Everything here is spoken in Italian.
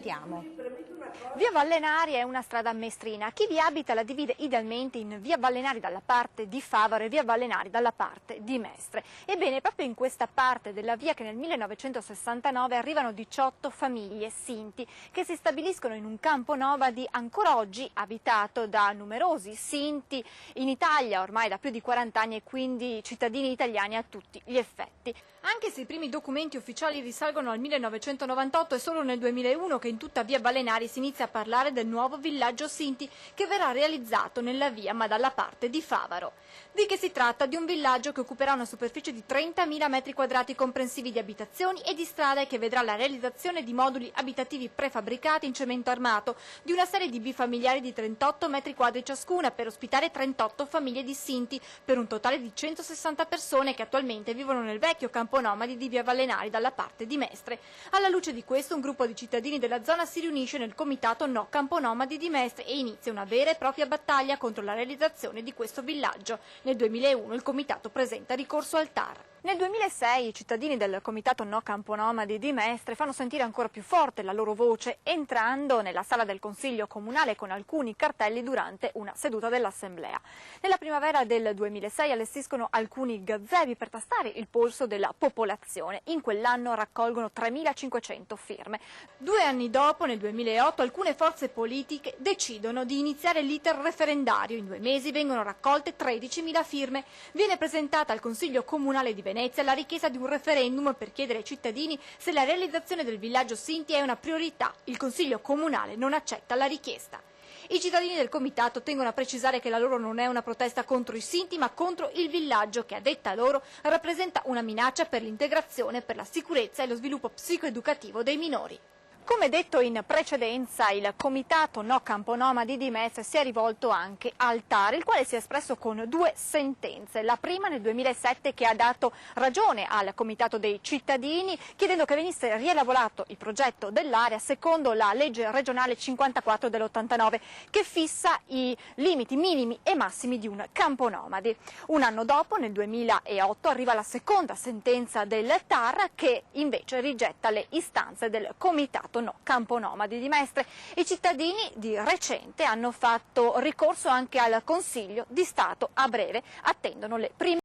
ascoltiamo. Via Vallenari è una strada a Mestrina. Chi vi abita la divide idealmente in via Vallenari dalla parte di Favaro e via Vallenari dalla parte di Mestre. Ebbene, proprio in questa parte della via che nel 1969 arrivano 18 famiglie Sinti che si stabiliscono in un campo nomadi ancora oggi abitato da numerosi Sinti in Italia ormai da più di 40 anni e quindi cittadini italiani a tutti gli effetti. Anche se i primi documenti ufficiali risalgono al 1998, è solo nel 2001 che in tutta via Vallenari si inizia a parlare del nuovo villaggio Sinti che verrà realizzato nella via ma dalla parte di Favaro. Di che si tratta? Di un villaggio che occuperà una superficie di 30.000 metri quadrati comprensivi di abitazioni e di strade e che vedrà la realizzazione di moduli abitativi prefabbricati in cemento armato di una serie di bifamiliari di 38 metri quadri ciascuna per ospitare 38 famiglie di Sinti per un totale di 160 persone che attualmente vivono nel vecchio campo nomadi di via Vallenari dalla parte di Mestre. Alla luce di questo un gruppo di cittadini della zona si riunisce nel comitato No Campo Nomadi di Mestre e inizia una vera e propria battaglia contro la realizzazione di questo villaggio. Nel 2001 il comitato presenta ricorso al TAR. Nel 2006 i cittadini del comitato No Campo Nomadi di Mestre fanno sentire ancora più forte la loro voce entrando nella sala del Consiglio Comunale con alcuni cartelli durante una seduta dell'Assemblea. Nella primavera del 2006 allestiscono alcuni gazebi per tastare il polso della popolazione. In quell'anno raccolgono 3.500 firme. 2 anni dopo, nel 2008, alcune forze politiche decidono di iniziare l'iter referendario. In 2 mesi vengono raccolte 13.000 firme. Viene presentata al Consiglio Comunale di Venezia la richiesta di un referendum per chiedere ai cittadini se la realizzazione del villaggio Sinti è una priorità. Il Consiglio Comunale non accetta la richiesta. I cittadini del comitato tengono a precisare che la loro non è una protesta contro i Sinti ma contro il villaggio che a detta loro rappresenta una minaccia per l'integrazione, per la sicurezza e lo sviluppo psicoeducativo dei minori. Come detto in precedenza, il comitato No Campo Nomadi di Mestre si è rivolto anche al TAR, il quale si è espresso con 2 sentenze. La prima nel 2007 che ha dato ragione al comitato dei cittadini chiedendo che venisse rielaborato il progetto dell'area secondo la legge regionale 54 dell'89 che fissa i limiti minimi e massimi di un campo nomadi. Un anno dopo, nel 2008, arriva la seconda sentenza del TAR che invece rigetta le istanze del comitato No Campo Nomadi di Mestre. I cittadini di recente hanno fatto ricorso anche al Consiglio di Stato. A breve attendono le prime